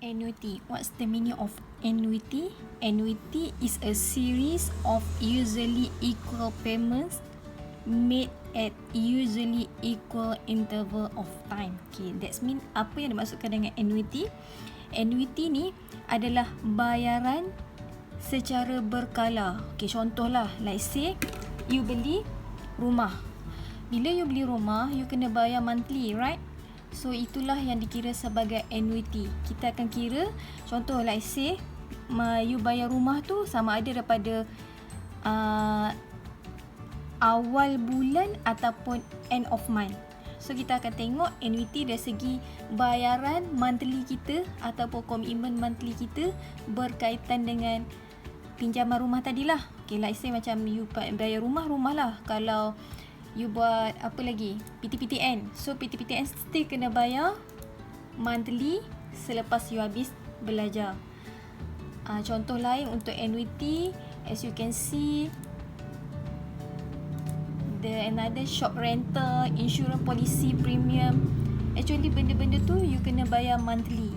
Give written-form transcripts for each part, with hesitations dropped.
Annuity. What's the meaning of annuity? Annuity is a series of usually equal payments made at usually equal interval of time. Okay, that's mean apa yang dimaksudkan dengan annuity? Annuity ni adalah bayaran secara berkala. Okay, contohlah, like say you beli rumah. Bila you beli rumah, you kena bayar monthly, right? So itulah yang dikira sebagai annuity. Kita akan kira, contoh like say you bayar rumah tu sama ada daripada awal bulan ataupun end of month. So kita akan tengok annuity dari segi bayaran monthly kita ataupun komitmen monthly kita berkaitan dengan pinjaman rumah tadilah. Okay, like say macam you bayar rumah lah. Kalau you buat apa lagi, PTPTN. So PTPTN still kena bayar monthly selepas you habis belajar. Contoh lain untuk annuity, as you can see, another shop rental, insurance policy premium. Actually benda-benda tu you kena bayar monthly.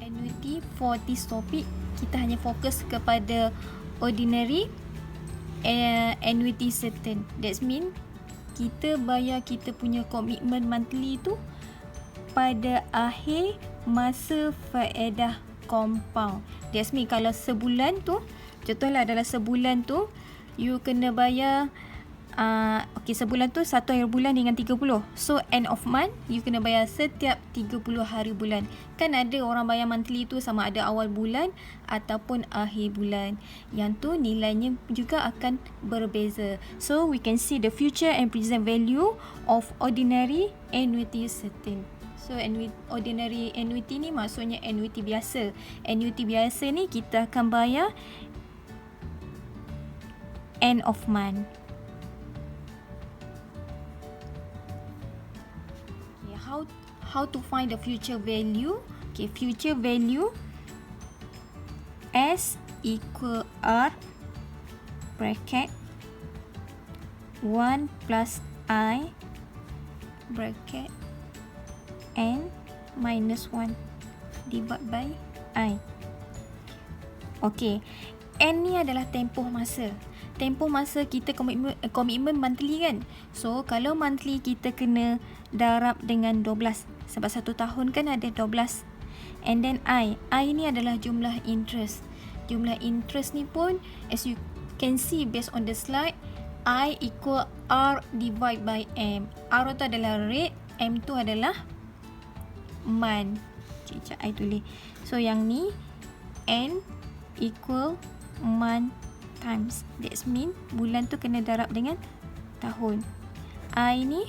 Annuity for this topic, kita hanya fokus kepada ordinary annuity certain. That mean kita bayar kita punya komitmen monthly tu pada akhir masa faedah compound. That's mean kalau sebulan tu, contohlah dalam sebulan tu you kena bayar sebulan tu 1 akhir bulan dengan 30. So end of month you kena bayar setiap 30 hari bulan. Kan ada orang bayar monthly tu sama ada awal bulan ataupun akhir bulan. Yang tu nilainya juga akan berbeza. So we can see the future and present value of ordinary annuity certain. So ordinary annuity ni maksudnya annuity biasa. Annuity biasa ni kita akan bayar end of month. How to find the future value? Okay, future value S equal R bracket 1 plus I bracket N minus 1 divided by I. Okay, N ni adalah tempoh masa. Tempoh masa kita komitmen monthly kan. So kalau monthly kita kena darab dengan 12 sebab 1 tahun kan ada 12. And then I ni adalah jumlah interest. Jumlah interest ni pun as you can see based on the slide, I equal R divide by M. R tu adalah rate, M tu adalah month. Cik I tulis. So yang ni N equal month times. That mean bulan tu kena darab dengan tahun. I ni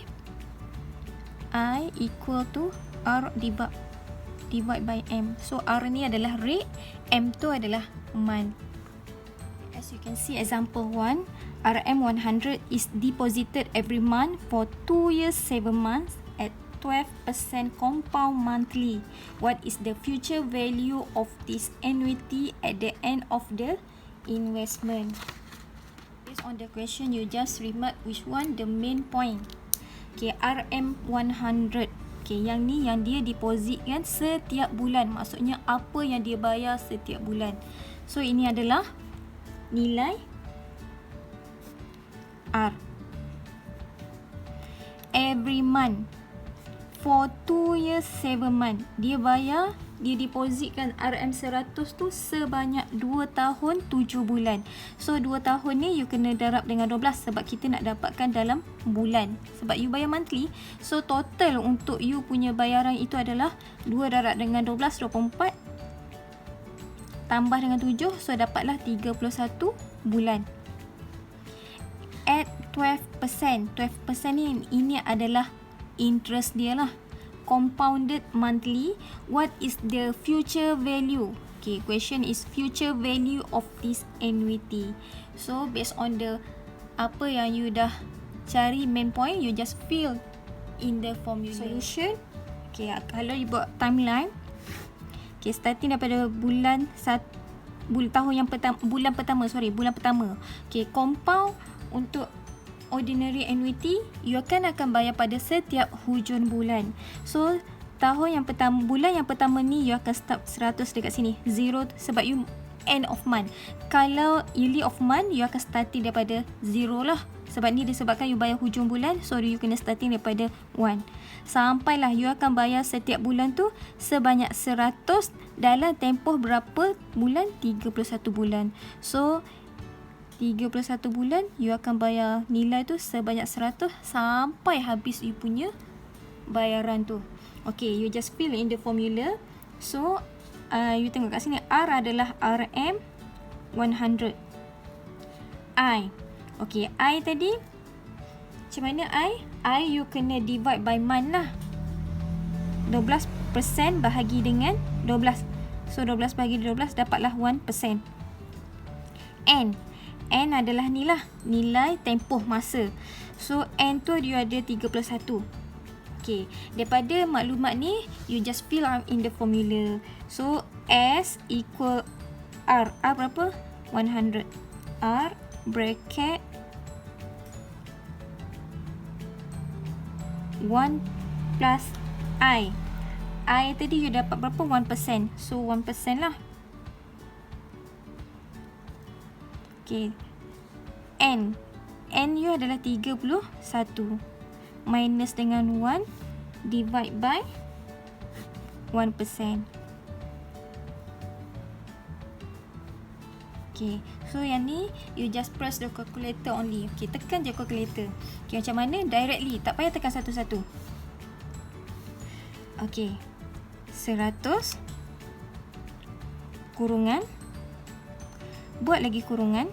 I equal to R divide by M. So R ni adalah rate, M tu adalah month. As you can see example 1, RM100 is deposited every month for 2 years 7 months at 12% compound monthly. What is the future value of this annuity at the end of the investment? Based on the question, you just remark which one the main point. Okay, RM100. Okay, yang ni yang dia deposit kan setiap bulan. Maksudnya apa yang dia bayar setiap bulan. So ini adalah nilai R. Every month for 2 years 7 months dia depositkan RM100 tu sebanyak 2 tahun 7 bulan. So 2 tahun ni you kena darab dengan 12 sebab kita nak dapatkan dalam bulan. Sebab you bayar monthly. So total untuk you punya bayaran itu adalah 2 darab dengan 12, 24 tambah dengan 7. So dapatlah 31 bulan. At 12%. 12% ni ini adalah interest dia lah. Compounded monthly. What is the future value? Okay, question is future value of this annuity. So based on the apa yang you dah cari main point, you just fill in the formula. Solution. Okay, kalau you buat timeline, okay, starting daripada bulan pertama. Okay, compound untuk ordinary annuity, you akan bayar pada setiap hujung bulan. So tahun yang pertama, bulan yang pertama ni you akan start 100 dekat sini. 0 sebab you end of month. Kalau yearly of month, you akan starting daripada 0 lah. Sebab ni disebabkan you bayar hujung bulan, so you kena starting daripada 1. Sampailah you akan bayar setiap bulan tu sebanyak 100 dalam tempoh berapa bulan? 31 bulan. So 31 bulan you akan bayar nilai tu sebanyak 100 sampai habis you punya bayaran tu. Okay, you just fill in the formula. So you tengok kat sini, R adalah RM 100. I, okay, I tadi macam mana I? I you kena divide by month lah. 12% bahagi dengan 12. So 12 bahagi 12 dapatlah 1%. N adalah ni lah, nilai tempoh masa. So N tu dia ada 31. Okay, daripada maklumat ni, you just fill out in the formula. So S equal R. R berapa? 100. R bracket 1 plus I. I tadi you dapat berapa? 1%. So 1% lah. Okay. N you adalah 31. Minus dengan 1 divide by 1%. Okay, so yang ni you just press the calculator only. Okay, tekan je calculator. Okay, macam mana? Directly, tak payah tekan satu-satu. Okay, 100 kurungan, buat lagi kurungan,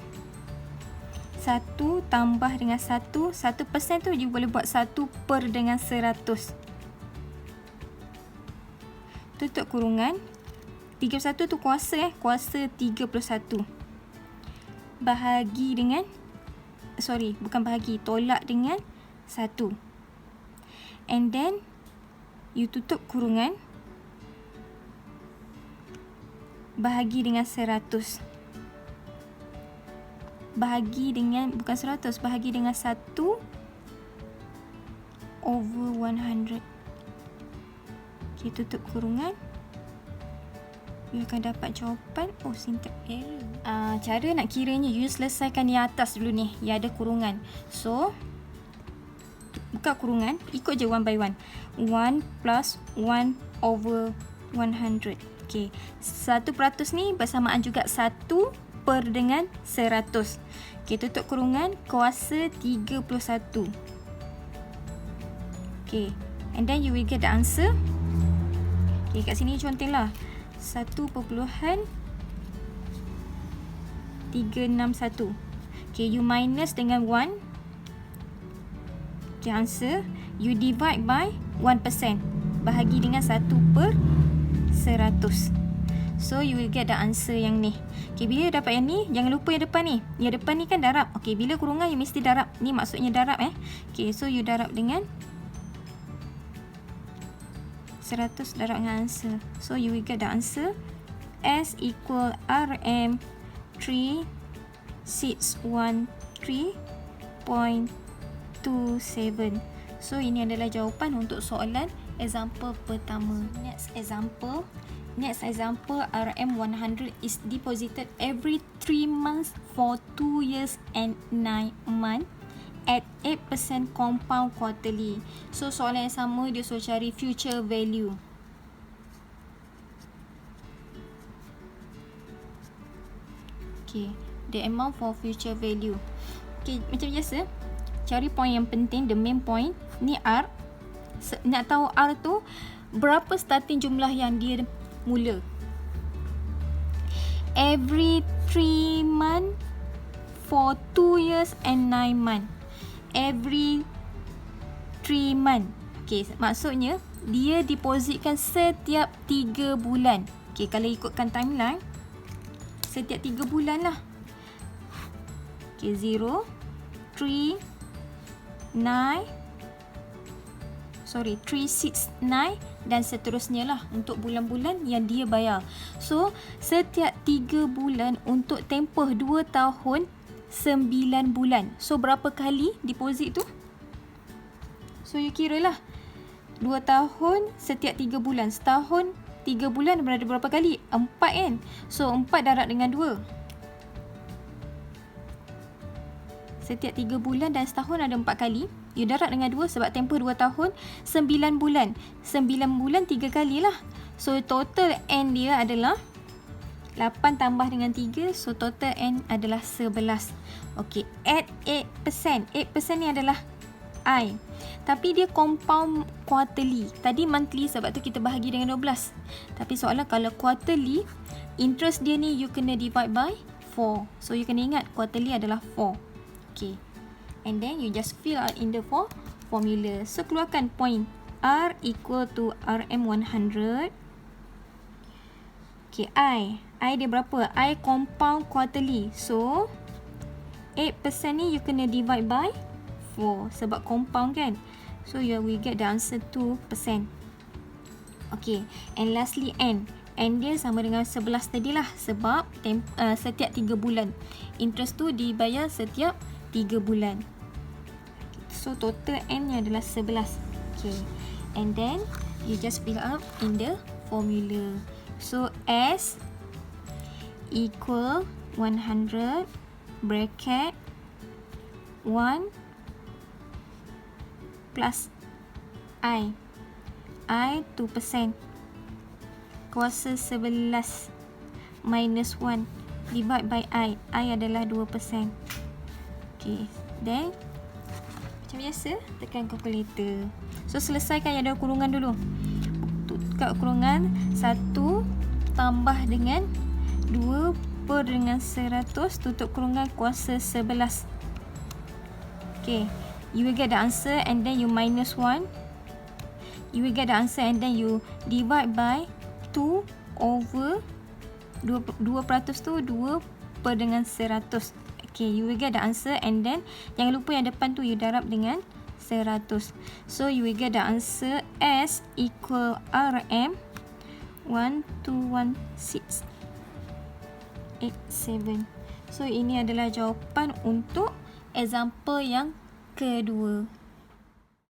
1 tambah dengan 1 1% tu you boleh buat 1 per dengan 100. Tutup kurungan. 31 tu kuasa kuasa 31. Bahagi dengan, bukan bahagi, tolak dengan 1. And then you tutup kurungan. Bahagi dengan 100. Bahagi dengan, bukan 100, bahagi dengan 1 over 100. Okay, tutup kurungan. You akan dapat jawapan. Oh, syntax error. Cara nak kiranya, you selesaikan yang atas dulu ni, yang ada kurungan. So buka kurungan, ikut je one by one. 1 plus 1 over 100. Okay, 1% ni bersamaan juga 1 per dengan 100. Okay, tutup kurungan, kuasa 31. Okay, and then you will get the answer. Okay, kat sini contohlah 1.361. Okay, you minus dengan 1. Okay, answer. You divide by 1%. Bahagi dengan 1 per 100. So, you will get the answer yang ni. Okay, bila you dapat yang ni, jangan lupa yang depan ni. Yang depan ni kan darab. Okay, bila kurungan, you mesti darab. Ni maksudnya darab Okay, so you darab dengan 100 darab dengan answer. So, you will get the answer. S equal RM 3613.27. So, ini adalah jawapan untuk soalan example pertama. Next example, RM 100 is deposited every 3 months for 2 years and 9 months at 8% compound quarterly. So, soalan yang sama, dia suruh cari future value. Okay, the amount for future value. Okay, macam biasa, cari point yang penting, the main point. Ni R. Nak tahu R tu berapa starting jumlah yang dia mula. Every 3 month for 2 years and 9 months. Every 3 month. Okay, maksudnya dia depositkan setiap 3 bulan. Okay, kalau ikutkan timeline, setiap 3 bulan lah. Okay, 0, 3, 9, 3, 6, 9 dan seterusnya lah untuk bulan-bulan yang dia bayar. So, setiap 3 bulan untuk tempoh 2 tahun 9 bulan. So, berapa kali deposit tu? So, you kira lah. 2 tahun setiap 3 bulan. Setahun 3 bulan berada berapa kali? 4 kan? So 4 darab dengan 2. Setiap 3 bulan dan setahun ada 4 kali. You darab dengan 2 sebab tempoh 2 tahun 9 bulan. 9 bulan 3 kali lah. So total N dia adalah 8 tambah dengan 3. So total N adalah 11. Okay, add 8%. 8% ni adalah I. Tapi dia compound quarterly. Tadi monthly sebab tu kita bahagi dengan 12. Tapi soalan kalau quarterly, interest dia ni you kena divide by 4. So you kena ingat quarterly adalah 4. Okay. And then you just fill out in the formula. So keluarkan point R equal to RM100. Okay, I dia berapa? I compound quarterly. So 8% ni you kena divide by 4 sebab compound kan. So we get the answer 2%. Okay, and lastly N. N dia sama dengan 11 tadilah sebab setiap 3 bulan. Interest tu dibayar setiap 3 bulan. So total N nya adalah 11. Okay, and then you just fill up in the formula. So S equal 100 bracket 1 plus I 2%, kuasa 11 minus 1 divide by I adalah 2%. Okay, then macam biasa tekan calculator. So selesaikan yang ada kurungan dulu. Kat kurungan 1 tambah dengan 2 per dengan 100 tutup kurungan kuasa 11. Okay, you will get the answer and then you minus 1. You will get the answer and then you divide by 2 over 2% tu 2 per dengan 100. Okay, you will get the answer and then jangan lupa yang depan tu you darab dengan 100. So you will get the answer S equal RM 121687. So ini adalah jawapan untuk example yang kedua.